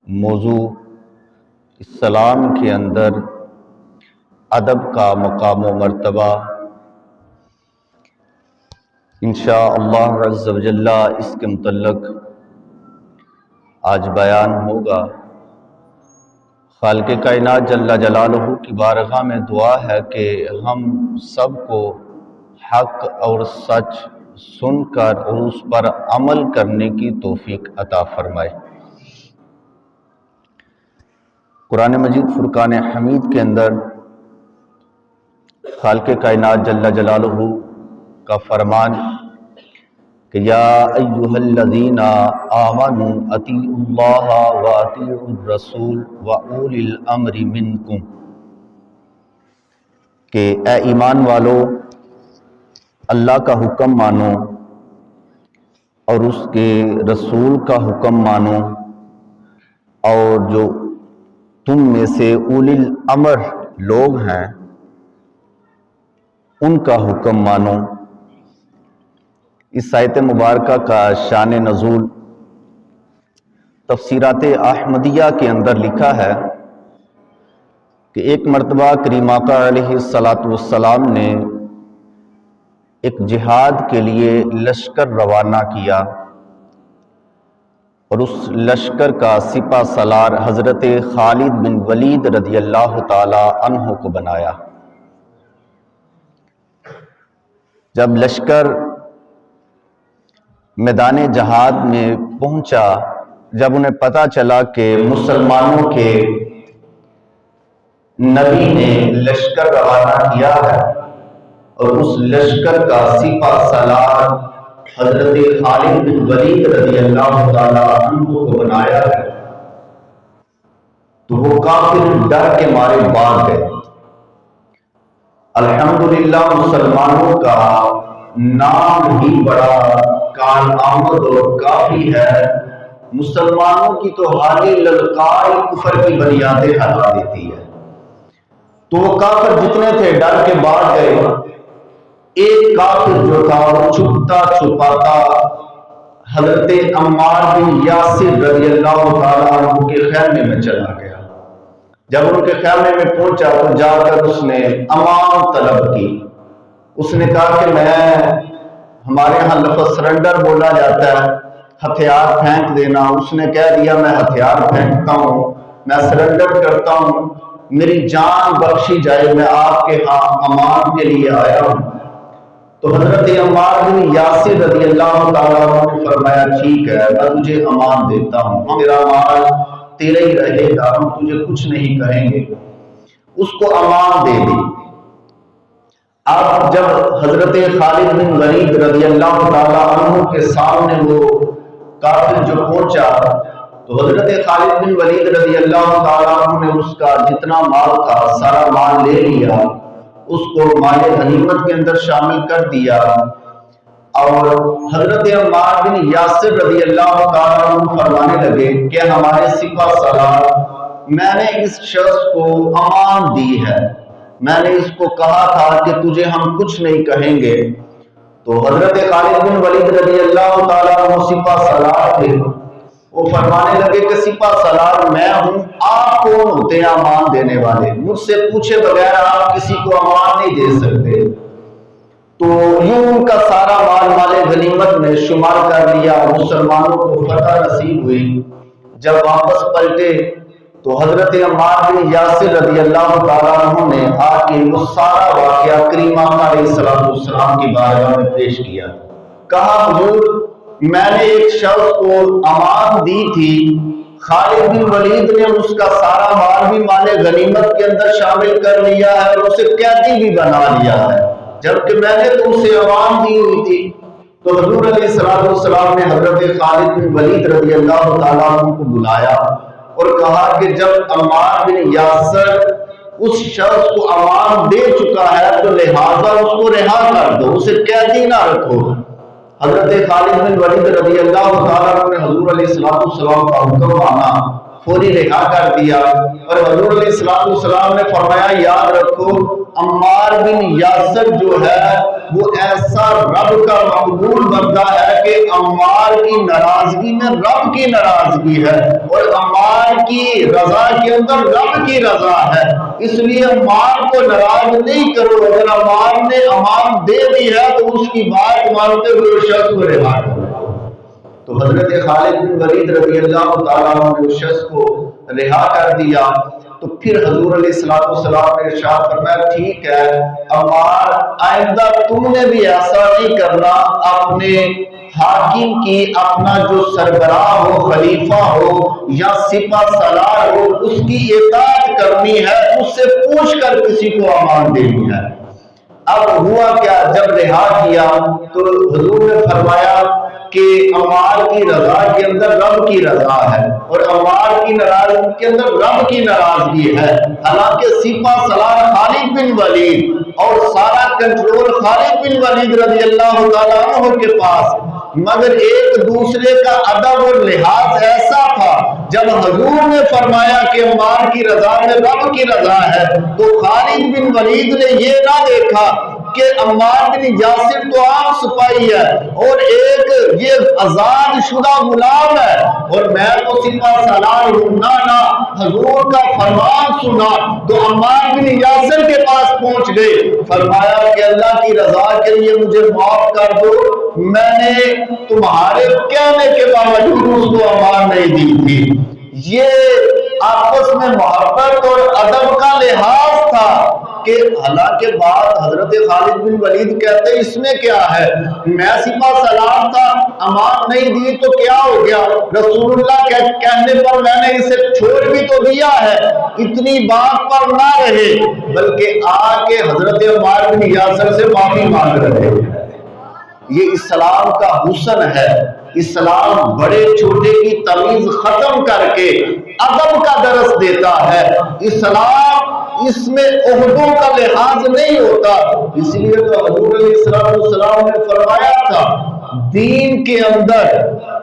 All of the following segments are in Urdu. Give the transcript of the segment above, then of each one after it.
موضوع اسلام کے اندر ادب کا مقام و مرتبہ انشاءاللہ عز و جل اس کے متعلق آج بیان ہوگا۔ خالق کائنات جل جلالہ کی بارگاہ میں دعا ہے کہ ہم سب کو حق اور سچ سن کر اور اس پر عمل کرنے کی توفیق عطا فرمائے۔ قرآن مجید فرقان حمید کے اندر خالق کائنات جل جلالہ کا فرمان کہ یا ایھا الذین آمنوا اطیعوا اللہ واطیعوا الرسول واولی الامر منکم، کہ اے ایمان والو اللہ کا حکم مانو اور اس کے رسول کا حکم مانو، اور جو تم میں سے اولی الامر لوگ ہیں ان کا حکم مانو۔ اس آیت مبارکہ کا شان نزول تفسیرات احمدیہ کے اندر لکھا ہے کہ ایک مرتبہ کریم آقا علیہ السلام نے ایک جہاد کے لیے لشکر روانہ کیا اور اس لشکر کا سپہ سالار حضرت خالد بن ولید رضی اللہ تعالی عنہ کو بنایا۔ جب لشکر میدان جہاد میں پہنچا، جب انہیں پتہ چلا کہ مسلمانوں کے نبی نے لشکر روانہ کیا ہے اور اس لشکر کا سپہ سالار حضرت خالد بن ولید رضی اللہ تعالی عنہ کو بنایا ہے، تو وہ کافر ڈر کے مارے بھاگ گئے۔ الحمدللہ مسلمانوں کا نام ہی بڑا کارآمد اور کافی ہے، مسلمانوں کی تو حالی للکار کفر کی بنیادیں ہلا دیتی ہے۔ تو وہ کافر جتنے تھے ڈر کے بھاگ گئے۔ ایک کافر جو تھا وہ چھپتا چھپاتا حضرت عمار بن یاسر رضی اللہ تعالیٰ عنہ کے خیمے میں چلا گیا۔ جب ان کے خیمے میں پہنچا تو جا کر اس نے امان طلب کی۔ اس نے کہا کہ ہمارے ہاں لفظ سرنڈر بولا جاتا ہے، ہتھیار پھینک دینا۔ اس نے کہہ دیا میں ہتھیار پھینکتا ہوں، میں سرنڈر کرتا ہوں، میری جان بخشی جائے، میں آپ کے ہاں امان کے لیے آیا ہوں۔ تو حضرت عمار بن یاسر رضی اللہ تعالیٰ عنہ نے فرمایا ٹھیک ہے، میں تجھے امان دیتا ہوں، تیرا مال تیرے ہی رہے گا، ہم تجھے کچھ نہیں کہیں گے۔ اس کو امان دے دی۔ اب جب حضرت خالد بن ولید رضی اللہ تعالیٰ عنہ کے سامنے وہ کافر جو پہنچا تو حضرت خالد بن ولید رضی اللہ تعالیٰ عنہ نے اس کا جتنا مال تھا سارا مال لے لیا، اس کو مال غنیمت کے اندر شامل کر دیا، اور حضرت عمار بن یاسر رضی اللہ تعالیٰ عنہ فرمانے لگے کہ ہمارے سپہ سالار، میں نے اس شخص کو امان دی ہے، میں نے اس کو کہا تھا کہ تجھے ہم کچھ نہیں کہیں گے۔ تو حضرت خالد بن ولید رضی اللہ تعالیٰ عنہ سپہ سالار تھے، وہ فرمانے لگے کہ سپہ سالار میں ہوں، آپ کون ہوتے ہیں امان دینے والے؟ مجھ سے پوچھے بغیر آپ کسی کو امان نہیں دے سکتے۔ تو یوں ان کا سارا مال غنیمت میں شمار کر لیا، مسلمانوں کو فتح نصیب ہوئی۔ جب واپس پلٹے تو حضرت عمار بن یاسر رضی اللہ تعالیٰ عنہ نے آ کے وہ سارا واقعہ کریم آقا علیہ السلام کی بارگاہ میں پیش کیا۔ کہا حضور میں نے ایک شخص کو امان دی تھی، خالد بن ولید نے اس کا سارا مال بھی مال غنیمت کے اندر شامل کر لیا ہے اور اسے قیدی بھی بنا لیا ہے، جبکہ میں نے تو اسے امان دی ہوئی تھی۔ تو حضور علیہ السلام نے حضرت خالد بن ولید رضی اللہ تعالیٰ عنہ کو بلایا اور کہا کہ جب عمار بن یاسر اس شخص کو امان دے چکا ہے تو لہٰذا اس کو رہا کر دو، اسے قیدی نہ رکھو۔ حضرت خالد بن ولید رضی اللہ تعالیٰ عنہ نے حضور علیہ السلام کا حکم مانا، فوری رہا کر دیا، اور حضور علیہ السلام نے فرمایا یاد رکھو عمار بن یاسر جو ہے وہ ایسا رب کا مقبول بندہ ہے کہ عمار کی ناراضگی میں رب کی ناراضگی ہے اور عمار کی رضا کے اندر رب کی رضا ہے، اس لیے عمار کو ناراض نہیں کرو۔ اگر عمار نے امان دے دی ہے تو اس کی بات مانتے ہوئے اس شخص کو رہا کرو۔ تو حضرت خالد بن ولید رضی اللہ تعالیٰ عنہ نے اس شخص کو رہا کر دیا۔ تو پھر حضور علیہ السلام نے ارشاد فرمایا ٹھیک ہے عمار، آئندہ تم نے بھی ایسا نہیں کرنا، اپنے حاکم کی، اپنا جو سربراہ ہو، خلیفہ ہو یا سپہ سالار ہو، اس کی اطاعت کرنی ہے، اس سے پوچھ کر کسی کو امان دینی ہے۔ اب ہوا کیا، جب رہا کیا تو حضور نے فرمایا کہ عمار کی رضا کے اندر رب کی رضا ہے اور عمار کی ناراضگی کے اندر رب کی ناراضگی ہے۔ حالانکہ سپہ سالار خالد بن ولید اور سارا کنٹرول خالد بن ولید رضی اللہ تعالیٰ عنہ کے پاس، مگر ایک دوسرے کا ادب اور لحاظ ایسا تھا، جب حضور نے فرمایا کہ عمار کی رضا میں رب کی رضا ہے تو خالد بن ولید نے یہ نہ دیکھا کہ عمار بن یاسر تو عام سپاہی ہے اور ایک یہ آزاد شدہ غلام ہے اور میں تو سپہ سالار ہوں، نہ حضور کا فرمان سنا تو عمار بن یاسر کے پاس پہنچ گئے، فرمایا کہ اللہ کی رضا کے لیے مجھے معاف کر دو، میں نے تمہارے کہنے کے باوجود اس کو امان نہیں دی تھی۔ یہ آپس میں محبت اور ادب کا لحاظ تھا کہ حالانکہ بات حضرت خالد بن ولید کہتے اس میں کیا ہے، میں سپہ سالار تھا، امان نہیں دی تو کیا ہو گیا، رسول اللہ کے کہنے پر میں نے اسے چھوڑ بھی تو دیا ہے، اتنی بات پر نہ رہے بلکہ آ کے حضرت عمار بن یاسر سے معافی مانگ رہے ہیں۔ یہ اسلام کا حسن ہے، اسلام بڑے چھوٹے کی تمیز ختم کر کے ادب کا درس دیتا ہے، اسلام اس میں عہدوں کا لحاظ نہیں ہوتا، اس لیے تو حضور علیہ السلام نے فرمایا تھا دین کے اندر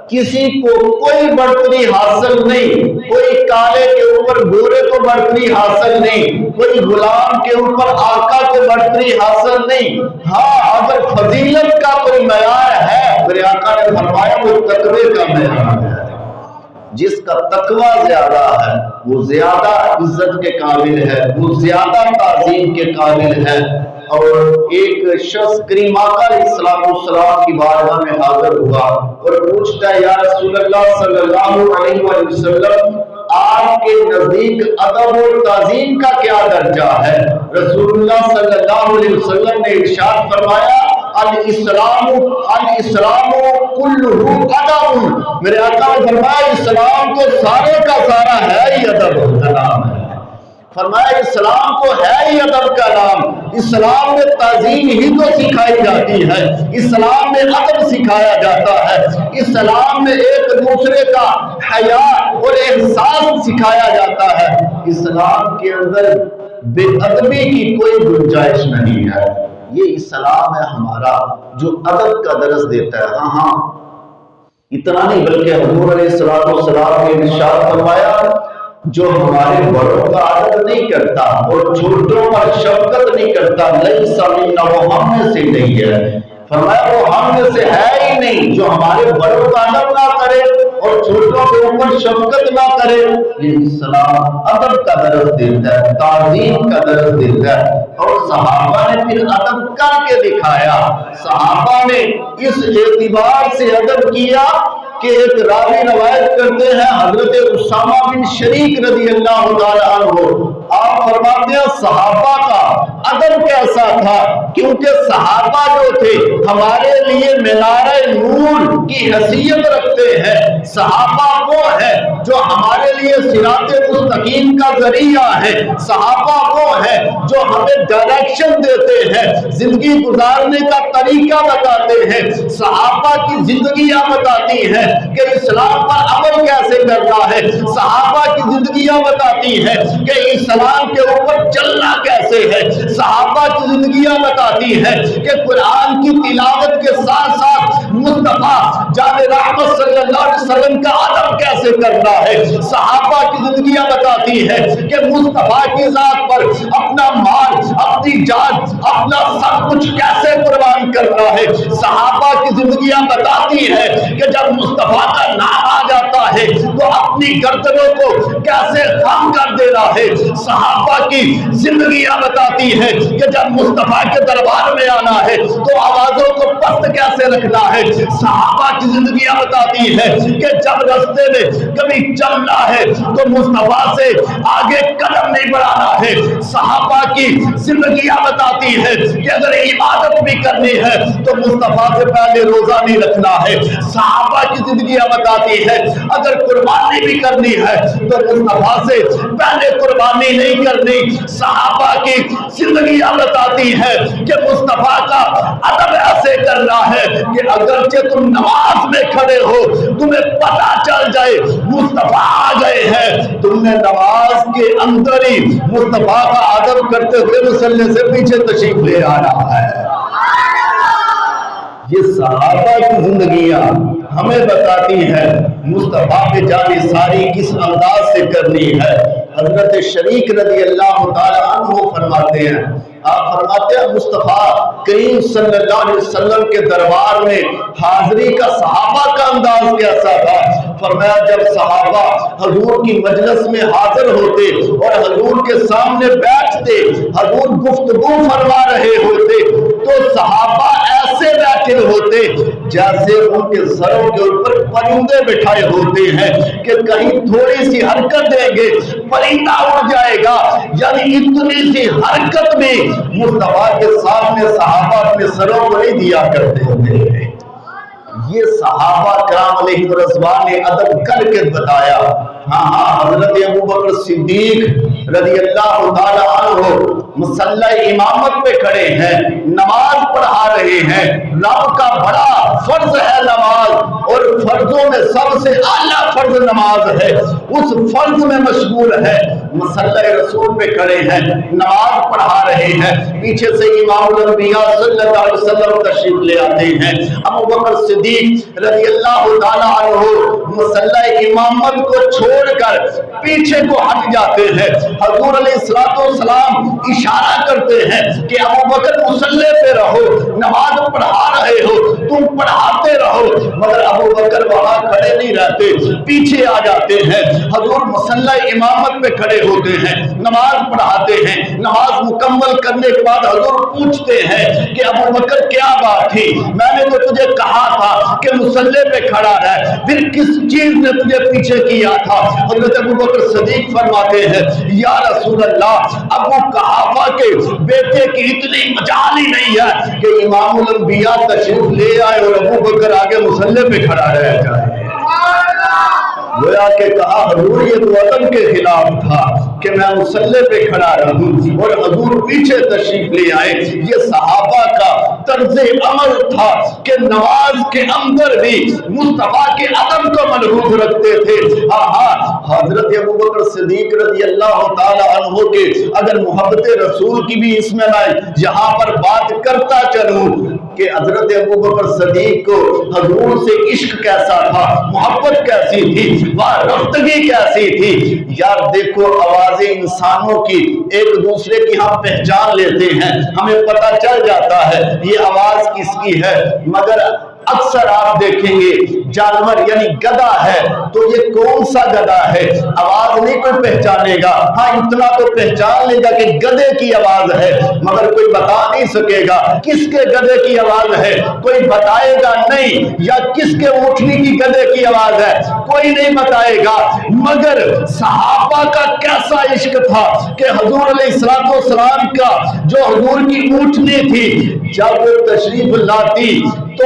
کسی کو کوئی برتری حاصل نہیں، کوئی کالے کے اوپر گورے کو برتری حاصل نہیں، کوئی غلام کے اوپر آقا کو برتری حاصل نہیں، ہاں اگر فضیلت کا کوئی معیار ہے میرے آقا نے فرمایا وہ تقوی کا معیار ہے، جس کا تقوی زیادہ ہے وہ زیادہ عزت کے قابل ہے، وہ زیادہ تعظیم کے قابل ہے۔ اور ایک شخص کریم آقا علیہ السلام کی بارگاہ میں حاضر ہوا اور پوچھتا ہے یا رسول اللہ صلی اللہ علیہ وسلم آپ کے نزدیک ادب اور تعظیم کا کیا درجہ ہے؟ رسول اللہ صلی اللہ علیہ وسلم نے ارشاد فرمایا الاسلام کلہ ادب، میرے آقا نے فرمایا اسلام تو سارے کا سارا ہے ہی ادب کا نام ہے، فرمایا اسلام تو ہے ہی ادب کا نام، اسلام میں تعظیم ہی تو سکھائی جاتی ہے، اسلام میں ادب سکھایا جاتا ہے، اسلام میں ایک دوسرے کا حیا اور احساس سکھایا جاتا ہے، اسلام کے اندر بے ادبی کی کوئی گنجائش نہیں ہے۔ یہ اسلام ہے ہمارا جو ادب کا درس دیتا ہے۔ ہاں اتنا نہیں بلکہ حضور علیہ السلام نے ارشاد فرمایا جو ہمارے بڑوں کا ادب نہیں کرتا اور چھوٹوں پر شفقت نہیں کرتا لیس منا، وہ ہم میں سے نہیں ہے، فرمایا وہ ہم میں سے ہے ہی نہیں، جو ہمارے بڑوں کا ادب نہ کرے اور چھوٹوں کے اوپر شفقت نہ کرے۔ یہ اسلام ادب کا درس دیتا ہے، تعظیم کا درس دیتا ہے، اور صحابہ نے پھر ادب کر کے دکھایا، صحابہ نے اس اعتبار سے ادب کیا کہ ایک راوی روایت کرتے ہیں حضرت اسامہ بن شریک رضی اللہ تعالیٰ عنہ، آپ فرماتے ہیں صحابہ کا ادب کیسا تھا، کیونکہ صحابہ جو تھے ہمارے لیے مینارہ نور کی حیثیت رکھتے ہیں، صحابہ وہ ہے جو ہمارے لیے صراط مستقیم کا ذریعہ ہے، صحابہ وہ ہے جو ہمیں ڈائریکشن دیتے ہیں، زندگی گزارنے کا طریقہ بتاتے ہیں، صحابہ کی زندگیاں بتاتی ہیں کہ اسلام پر عمل کیسے کرنا ہے، صحابہ کی زندگیاں بتاتی ہیں کہ اسلام قرآن کے اوپر چلنا کیسے ہے۔ صحابہ کی زندگیاں بتاتی ہیں کہ قرآن کی تلاوت کے ساتھ ساتھ مصطفیٰ جان رحمت صلی اللہ علیہ وسلم کا ادب کیسے کرنا ہے۔ صحابہ کی زندگیاں بتاتی ہیں کہ مصطفیٰ کی ذات پر اپنا مال، اپنی جان، اپنا سب کچھ کیسے قربان کرنا ہے۔ صحابہ کی زندگیاں بتاتی ہیں کہ جب مصطفیٰ کا نام آ جاتا ہے تو اپنی گردنوں کو کیسے خم کر دینا ہے۔ صحابہ کی زندگیاں بتاتی ہیں کہ جب مصطفیٰ کے دربار میں آنا ہے تو آوازوں کو پست کیسے رکھنا ہے۔ صحابہ کی زندگیاں بتاتی ہیں کہ جب رستے میں کبھی چلنا ہے تو مصطفیٰ سے آگے قدم نہیں بڑھانا ہے۔ صحابہ کی زندگیاں بتاتی ہیں کہ اگر عبادت بھی کرنی ہے تو مصطفیٰ سے پہلے روزہ نہیں رکھنا ہے۔ صحابہ کی زندگیاں بتاتی ہے اگر قربانی بھی کرنی ہے تو مصطفیٰ سے پہلے قربانی نہیں کرنی۔ صحابہ کی زندگیاں بتاتی ہے کہ مصطفیٰ کا ادب ایسے کرنا ہے کہ اگرچہ تم نماز میں کھڑے ہو تمہیں پتہ چل جائے مصطفیٰ آ گئے ہیں، تم نے نماز کے اندر ہی مصطفیٰ کا ادب کرتے ہوئے مصلی سے پیچھے تشریف لے آ رہا ہے۔ یہ صحابہ کی زندگیاں ہمیں بتاتی ہیں مصطفیٰ کی جانثاری کس انداز سے کرنی ہے۔ حضرت شریک رضی اللہ تعالی عنہ فرماتے ہیں، آپ فرماتے ہیں مصطفیٰ کریم صلی اللہ علیہ وسلم کے دربار میں حاضری کا صحابہ کا انداز کیسا تھا۔ فرمایا جب صحابہ حضور کی مجلس میں حاضر ہوتے اور حضور کے سامنے بیٹھتے، حضور گفتگو فرما رہے ہوتے تو صحابہ ایسے بیٹھے ہوتے جیسے ان کے سروں کے اوپر پرندے بٹھائے ہوتے ہیں کہ کہیں تھوڑی سی حرکت دیں گے پرندہ اڑ جائے گا، یعنی اتنی سی حرکت بھی مصطفیٰ کے سامنے صحابہ اپنے سروں کو نہیں دیا کرتے تھے۔ یہ صحابہ کرام علیہ رضوان نے ادب کر کے بتایا۔ ہاں حضرت ابوبکر صدیق رضی اللہ تعالی عنہ مصلی امامت پہ کھڑے ہیں، نماز پڑھا رہے ہیں۔ رب کا بڑا فرض ہے نماز، اور فرضوں میں سب سے اعلیٰ فرض نماز ہے، اس فرض میں مشغول ہے۔ مصلی رسول پہ کھڑے ہیں، نماز پڑھا رہے ہیں، پیچھے سے امام الانبیاء صلی اللہ علیہ وسلم تشریف لے آتے ہیں۔ ابوبکر صدیق رضی اللہ تعالی عنہ مصلی امامت کو چھوڑ کر پیچھے کو ہٹ جاتے ہیں۔ حضور علیہ السلام اشارہ کرتے ہیں کہ ابوبکر مصلی پہ رہو، نماز پڑھا رہے ہو، تم پڑھاتے رہو، مگر ابوبکر وہاں کھڑے نہیں رہتے، پیچھے آ جاتے ہیں۔ حضور مصلی امامت پہ کھڑے ہوتے ہیں، نماز پڑھاتے ہیں۔ نماز مکمل کرنے کے بعد حضور پوچھتے ہیں کہ ابوبکر کیا بات تھی، میں نے تو تجھے کہا تھا کہ مصلی پہ کھڑا رہ، پھر کس چیز نے تجھے پیچھے کیا تھا؟ حضرت ابوبکر صدیق فرماتے ہیں یا رسول اللہ، ابو قحافہ کے بیٹے کی اتنی مجال ہی نہیں ہے کہ امام الانبیاء تشریف لے آئے اور ابوبکر آگے مصلی پہ کھڑا رہ جائے۔ گویا کہ کہا حضور یہ تو ادب کے خلاف تھا کہ میں مصلی پہ کھڑا رہوں اور حضور پیچھے تشریف لے آئے۔ یہ صحابہ کا طرز عمل تھا کہ نماز کے اندر بھی مصطفیٰ کے ادب کو ملحوظ رکھتے تھے۔ حضرت ابوبکر صدیق رضی اللہ تعالی عنہ کے اگر محبت رسول کی بھی اس میں میں یہاں پر بات کرتا چلوں کہ حضرت ابوبکر صدیق کو حضور سے عشق کیسا تھا، محبت کیسی تھی، رفتگی کیسی تھی۔ یار دیکھو آوازیں انسانوں کی ایک دوسرے کی ہم پہچان لیتے ہیں، ہمیں پتہ چل جاتا ہے یہ آواز کس کی ہے، مگر اکثر آپ دیکھیں گے جانور یعنی گدھا ہے تو یہ کون سا گدھا ہے آواز نہیں کوئی پہچانے گا، ہاں اتنا تو پہچان لے گا کہ گدھے کی آواز ہے، مگر کوئی بتا نہیں سکے گا کس کے گدھے کی آواز ہے، کوئی بتائے گا نہیں، یا کس کے اونٹنی کی گدھے کی آواز ہے کوئی نہیں بتائے گا۔ مگر صحابہ کا کیسا عشق تھا کہ حضور علیہ السلام کا جو حضور کی اونٹنی تھی جب وہ تشریف لاتی تو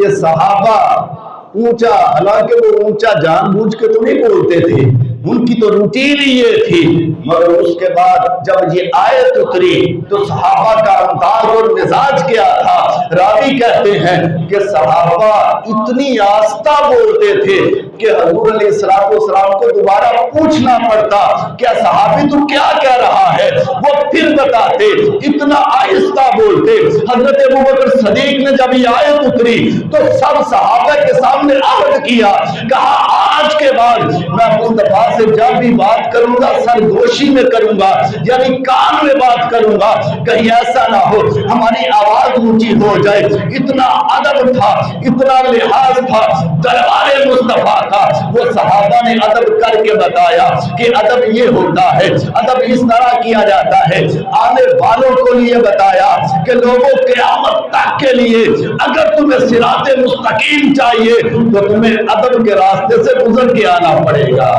یہ صحابہ اونچا، حالانکہ وہ اونچا جان بوجھ کے تو نہیں بولتے تھے، ان کی تو روٹین ہی یہ تھی، مگر اس کے بعد جب یہ آیت اتری تو صحابہ کا انداز اور مزاج کیا تھا؟ راوی کہتے ہیں کہ صحابہ اتنی آہستہ بولتے تھے کہ حضور علیہ السلام کو دوبارہ پوچھنا پڑتا کیا صحابی تو کیا کہہ رہا ہے، وہ پھر بتاتے، اتنا آہستہ بولتے۔ حضرت ابوبکر صدیق نے جب یہ آیت اتری تو سب صحابہ کے سامنے عہد کیا، کہا آج کے بعد میں مصطفیٰ سے جب بھی بات کروں گا سرگوشی میں کروں گا، یعنی کان میں بات کروں گا، کہیں ایسا نہ ہو ہماری آواز اونچی ہو جائے۔ اتنا ادب تھا، اتنا لحاظ تھا دربار مصطفیٰ کا۔ وہ صحابہ نے ادب کر کے بتایا کہ ادب یہ ہوتا ہے، ادب اس طرح کیا جاتا ہے۔ آنے والوں کو یہ بتایا کہ لوگوں قیامت تک کے لیے اگر تمہیں صراط مستقیم چاہیے تو تمہیں ادب کے راستے سے گزر کے آنا پڑے گا۔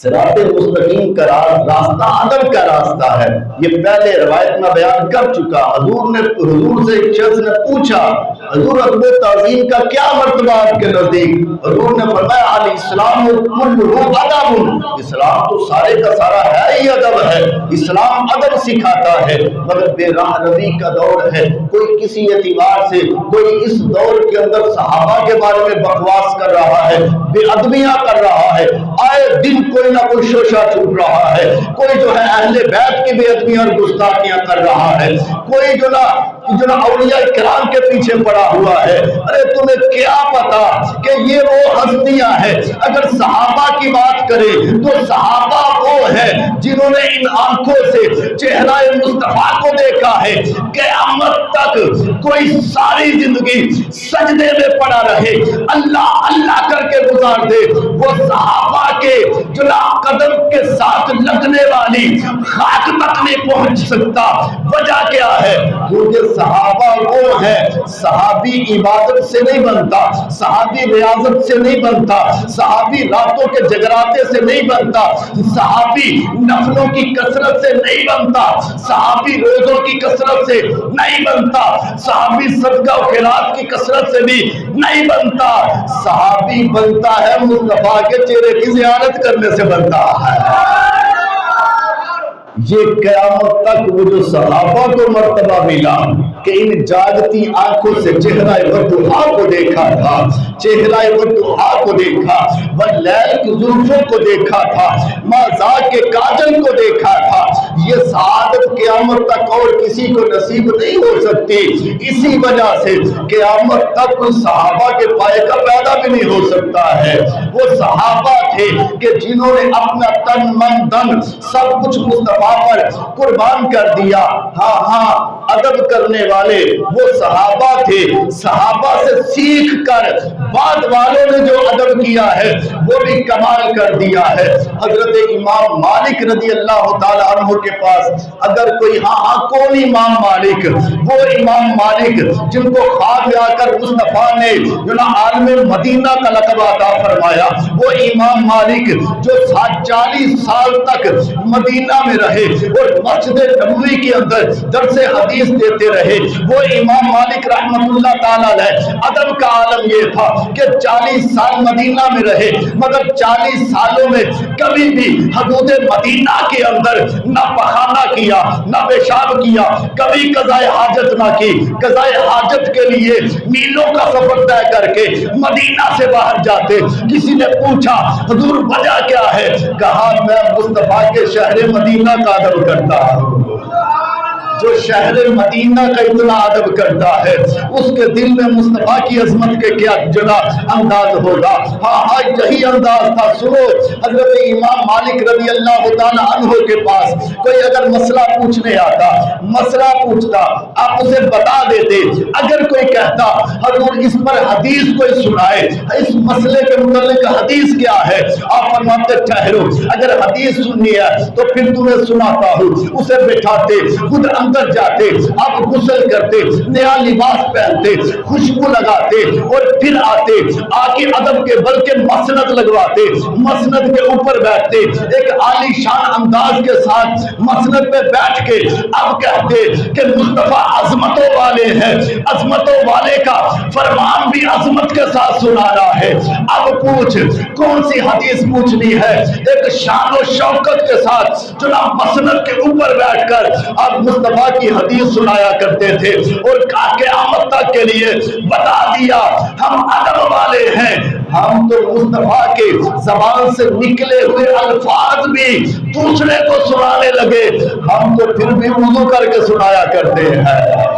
صراط مستقیم کا راستہ ادب کا راستہ ہے، یہ پہلے روایت میں بیان کر چکا۔ حضور سے ایک شخص نے پوچھا حضور ادب تعظیم کا کیا مرتبہ آپ کے نزدیک؟ حضور نے فرمایا علیہ السلام کلہ ادب، اسلام تو سارے کا سارا ہے ہی ادب ہے، اسلام ادب سکھاتا ہے، مگر بے راہ روی کا دور ہے، کوئی کسی اعتبار سے کوئی اس دور کے اندر صحابہ کے بارے میں بکواس کر رہا ہے، بے ادبیاں کر رہا ہے، آئے دن کوئی نہ کوئی شوشہ چھوٹ رہا ہے، کوئی جو ہے اہل بیت کی بے ادبیاں اور گستاخیاں کر رہا ہے، کوئی جو نا اولیاء کرام کے پیچھے پڑا ہوا ہے۔ ارے تمہیں کیا پتا کہ یہ وہ ہستیاں ہیں؟ اگر صحابہ کی بات کریں تو صحابہ وہ ہیں جنہوں نے ان آنکھوں سے چہرہ مصطفیٰ کو دیکھا ہے، قیامت تک کوئی ساری زندگی سجدے میں پڑا رہے، اللہ اللہ کر کے گزار دے، وہ صحابہ کے جو قدم کے ساتھ لگنے والی خاک تک نہیں پہنچ سکتا۔ وجہ کیا ہے؟ کیونکہ صحابہ وہ ہیں، صحابی عبادت سے نہیں بنتا، صحابی ریاضت سے نہیں بنتا، صحابی راتوں کے جگراتے سے نہیں بنتا، صحابی نفلوں کی کثرت سے نہیں بنتا، صحابی روزوں کی کثرت سے نہیں بنتا، صحابی صدقہ و خیرات کی کثرت سے بھی نہیں بنتا۔ صحابی بنتا ہے مصطفیٰ کے چہرے کی زیارت کرنے سے بنتا ہے۔ یہ قیامت تک وہ جو صحابہ کو مرتبہ ملا کہ ان جاگتی آنکھوں سے چہرہ وضحا کو دیکھا تھا، چہرہ وضحا کو دیکھا، واللیل کی زلفوں کو دیکھا تھا، مازاق کے کاجل کو دیکھا تھا، یہ سعادت قیامت تک اور کسی کو نصیب نہیں ہو سکتی۔ اسی وجہ سے قیامت تک صحابہ کے پائے کا پیدا بھی نہیں ہو سکتا ہے۔ وہ صحابہ تھے کہ جنہوں نے اپنا تن من دن سب کچھ مصطفیٰ پر قربان کر دیا۔ ہاں ادب کرنے والے وہ صحابہ تھے، صحابہ سے سیکھ کر بعد والوں نے جو ادب کیا ہے وہ بھی کمال کر دیا ہے۔ حضرت امام مالک رضی اللہ تعالی عنہ کے پاس اگر کوئی کون امام مالک؟ وہ امام مالک جن کو خواب میں آ کر مصطفیٰ نے جو نا عالم مدینہ کا لقب عطا فرمایا، وہ امام مالک جو 40 سال تک مدینہ میں رہے اور مسجد نبوی کے اندر درس حدیث دیتے رہے، وہ امام مالک رحمت اللہ تعالیٰ علیہ ادب کا عالم یہ تھا کہ 40 سال مدینہ میں رہے، مگر 40 سالوں میں کبھی بھی حدود مدینہ کے اندر نہ پخانہ کیا نہ پیشاب کیا، کبھی قضاء حاجت نہ کی۔ قضاء حاجت کے لیے میلوں کا سفر طے کر کے مدینہ سے باہر جاتے۔ کسی نے پوچھا حضور وجہ کیا ہے؟ کہا میں مصطفیٰ کے شہر مدینہ کا ادب کرتا ہوں۔ جو شہر مدینہ کا اتنا ادب کرتا ہے اس کے دل میں مصطفیٰ کی عظمت کے کیا جنا انداز ہوگا۔ ہاں یہی انداز تھا۔ سنو، حضرت امام مالک رضی اللہ تعالی عنہ کے پاس کوئی اگر مسئلہ پوچھنے آتا، مسئلہ پوچھتا، آپ اسے بتا دیتے۔ اگر کوئی کہتا حضور اس پر حدیث کوئی سنائے، اس مسئلے کے متعلق حدیث کیا ہے، آپ فرماتے ٹھہرو، اگر حدیث سننی ہے تو پھر تمہیں سناتا ہوں۔ اسے بٹھاتے، خود اندر جاتے، اب غسل کرتے، نیا لباس پہنتے، خوشبو لگاتے اور پھر آتے، آ کے ادب کے بل کے مسند لگواتے، مسند کے اوپر بیٹھتے، ایک عالی شان انداز کے ساتھ مسند پہ بیٹھ کے اب کہتے کہ مصطفیٰ عظمتوں والے ہیں، عظمتوں والے کا فرمان بھی عظمت کے ساتھ سنا رہا ہے۔ اب پوچھ کون سی حدیث پوچھنی ہے؟ ایک شان و شوکت کے ساتھ جناب مسند کے اوپر بیٹھ کر اب مصطفیٰ کی حدیث سنایا کرتے تھے اور قیامت تک کے لیے بتا دیا ہم ادب والے ہیں۔ ہم تو مصطفیٰ کے زبان سے نکلے ہوئے الفاظ بھی دوسرے کو سنانے لگے، ہم تو پھر بھی وضو کر کے سنایا کرتے ہیں۔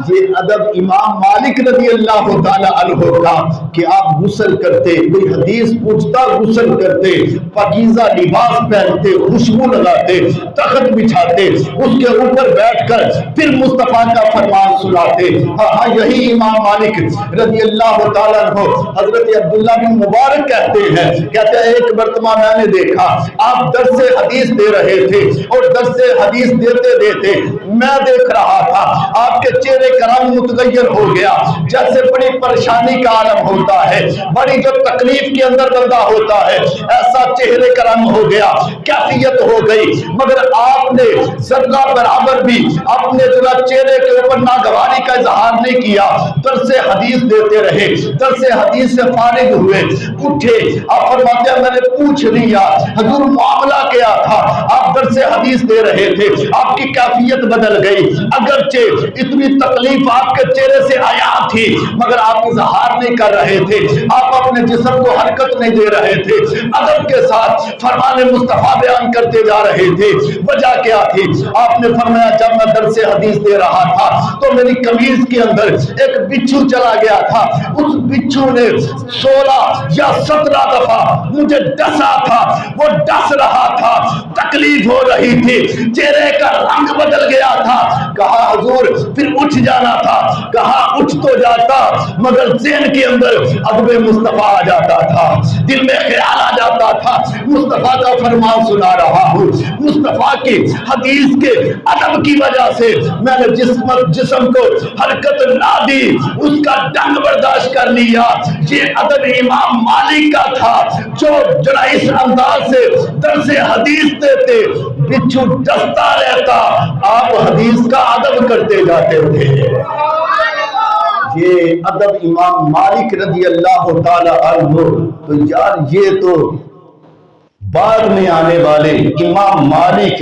یہ ادب امام مالک رضی اللہ تعالی عنہ کا کہ آپ غسل کرتے، کوئی حدیث پوچھتا غسل کرتے، پاکیزہ لباس پہنتے، خوشبو لگاتے، تخت بچھاتے، اس کے اوپر بیٹھ کر پھر مصطفیٰ کا فرمان سناتے۔ ہاں یہی امام مالک رضی اللہ تعالی عنہ حضرت عبداللہ بن مبارک کہتے ہیں ایک مرتبہ میں نے دیکھا آپ درس حدیث دے رہے تھے اور درس حدیث دیتے دیتے میں دیکھ رہا تھا آپ کے چہرے کا رنگ متغیر ہو گیا، جیسے بڑی پریشانی کا عالم ہوتا ہے، بڑی جو تکلیف کے اندر بندہ ہوتا ہے ایسا چہرے کا رنگ ہو گیا، کیفیت ہو گئی، مگر آپ نے ذرہ برابر بھی اپنے چہرے کے اوپر ناگواری کا اظہار نہیں کیا، درس حدیث دیتے رہے، درس حدیث سے فارغ ہوئے، اٹھے، آپ فرماتے ہیں میں نے پوچھ لیا حضور معاملہ کیا تھا؟ آپ درس حدیث دے رہے تھے، آپ کی کیفیت بدل گئی، اگرچہ اتنی تکلیف آپ کے چہرے سے آیا تھی مگر آپ اظہار نہیں کر رہے تھے، آپ اپنے جسم کو حرکت نہیں دے رہے تھے، ادب کے ساتھ فرمان مصطفیٰ بیان کرتے جا رہے تھے۔ وجہ کیا تھی؟ آپ نے فرمایا جب میں درس حدیث دے رہا تھا تو میری قمیض کے اندر ایک بچھو چلا گیا تھا، اس بچھو نے 16 یا 17 دفعہ مجھے ڈسا تھا، وہ ڈس رہا تھا، تکلیف ہو رہی تھی، چہرے کا رنگ بدل گیا تھا۔ کہا حضور پھر اٹھ جانا تھا، کہا اٹھ تو جاتا مگر ذہن کے اندر ادب مصطفیٰ آ جاتا تھا، دل میں خیال آ جاتا تھا مصطفیٰ کا فرمان سنا رہا ہوں، مصطفیٰ کی حدیث کے ادب کی وجہ سے میں نے جسم کو حرکت نہ دی، اس کا ڈنگ برداشت کر لیا۔ یہ ادب امام مالک کا تھا جو اس انداز سے درس حدیث دیتے، بچھو ڈستا رہتا، آپ حدیث کا ادب کرتے جاتے تھے۔ یہ ادب امام مالک رضی اللہ تعالی عنہ، تو یار یہ تو بعد میں آنے والے امام مالک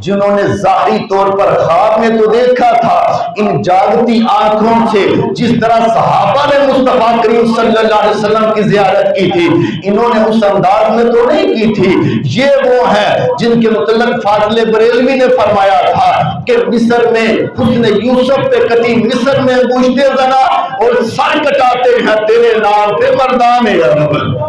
جنہوں نے ظاہری طور پر خواب میں تو دیکھا تھا، ان جاگتی آنکھوں سے جس طرح صحابہ نے مصطفیٰ کریم صلی اللہ علیہ وسلم کی زیارت کی تھی، انہوں نے اس انداز میں تو نہیں کی تھی۔ یہ وہ ہیں جن کے متعلق فاضل بریلوی نے فرمایا تھا کہ مصر میں حسن یوسف پہ کتی مصر میں گوشتے زنا اور سر کٹاتے ہیں تیرے نام پہ مردان عرب۔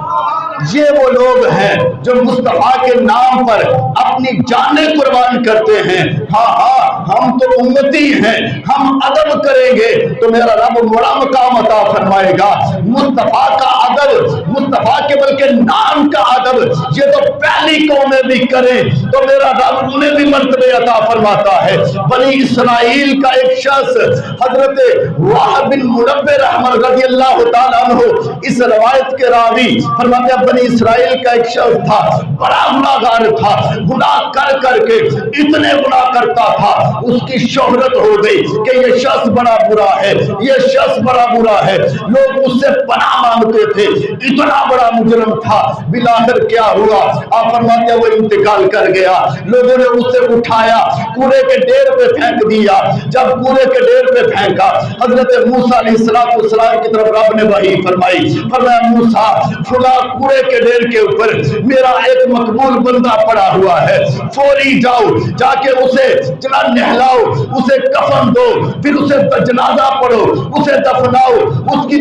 یہ وہ لوگ ہیں جو مصطفیٰ کے نام پر اپنی جانیں قربان کرتے ہیں۔ ہاں ہاں ہم تو امتی ہیں، ہم ادب کریں گے تو میرا رب بڑا مقام عطا فرمائے گا۔ مصطفیٰ کا ادب، مصطفیٰ کے بلکہ نام کا ادب یہ تو پہلی قومیں بھی کریں تو میرا رب انہیں بھی مرتبے عطا فرماتا ہے۔ بنی اسرائیل کا ایک شخص حضرت وہب بن منبہ رحمہ رضی اللہ تعالیٰ عنہ اس روایت کے راوی فرماتے ہیں بنی اسرائیل کا ایک شخص تھا، بڑا گناہگار تھا، گناہ کر کر کے اتنے گناہ کرتا تھا، اس کی شہرت ہو گئی کہ یہ شخص بڑا برا ہے، یہ شخص بڑا برا ہے، لوگ اس سے پناہ مانگتے تھے، اتنا بڑا مجرم تھا۔ بلاخر کیا ہوا؟ آپ فرماتے ہیں وہ انتقال کر گیا، لوگوں نے اسے اٹھایا، کوڑے کے ڈھیر پہ پھینک دیا۔ جب کوڑے کے ڈھیر پہ پھینکا، حضرت موسیٰ علیہ السلام کی طرف رب نے وحی فرمائی، فرمایا موسیٰ فلاں کوڑے کے ڈھیر کے اوپر میرا ایک مقبول بندہ پڑا ہوا ہے، فوری جاؤ جا کے اسے نہلاؤ، اسے کفن دو، پھر اسے جنازہ پڑھو، اسے دفناؤ، اس کی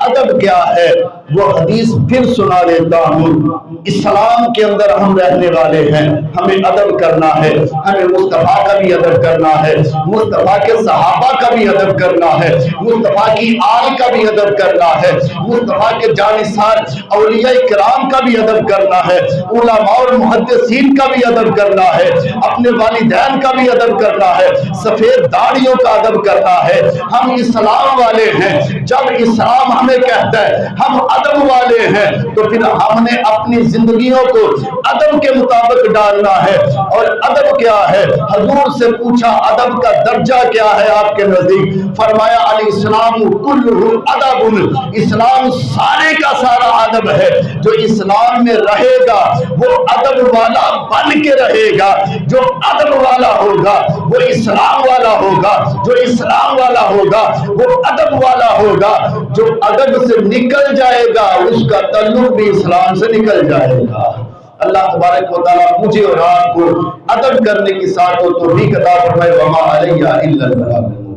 ادب کیا ہے وہ حدیث پھر سنا دیتا ہوں۔ اسلام کے اندر ہم رہنے والے ہیں، ہمیں ادب کرنا ہے، ہمیں مصطفیٰ کا بھی ادب کرنا ہے، مصطفیٰ کے صحابہ کا بھی ادب کرنا ہے، مصطفیٰ کی آل کا بھی ادب کرنا ہے، مصطفیٰ کے جانثار اولیاء کرام کا بھی ادب کرنا ہے، علماء اور محدثین کا بھی ادب کرنا ہے، اپنے والدین کا بھی ادب کرنا ہے، سفید داڑھیوں کا ادب کرنا ہے۔ ہم اسلام والے ہیں، جب اسلام ہمیں کہتا ہے ہم ادب والے ہیں تو پھر ہم نے اپنی زندگیوں کو ادب کے مطابق ڈالنا ہے۔ اور ادب کیا ہے؟ حضور سے پوچھا ادب کا درجہ کیا ہے آپ کے نزدیک؟ فرمایا الاسلام کلہ ادب، اسلام سارے کا سارا ادب ہے۔ جو اسلام میں رہے گا وہ ادب والا بن کے رہے گا، جو ادب والا ہوگا وہ اسلام والا ہوگا، جو اسلام والا ہوگا وہ ادب والا ہوگا، جو ادب سے نکل جائے گا اس کا تعلق بھی اسلام سے نکل جائے گا۔ اللہ تبارک و تعالیٰ مجھے اور آپ کو ادب کرنے کی ساتھ و توفیق عطا فرمائے۔ وما علیہ الا البلاغ۔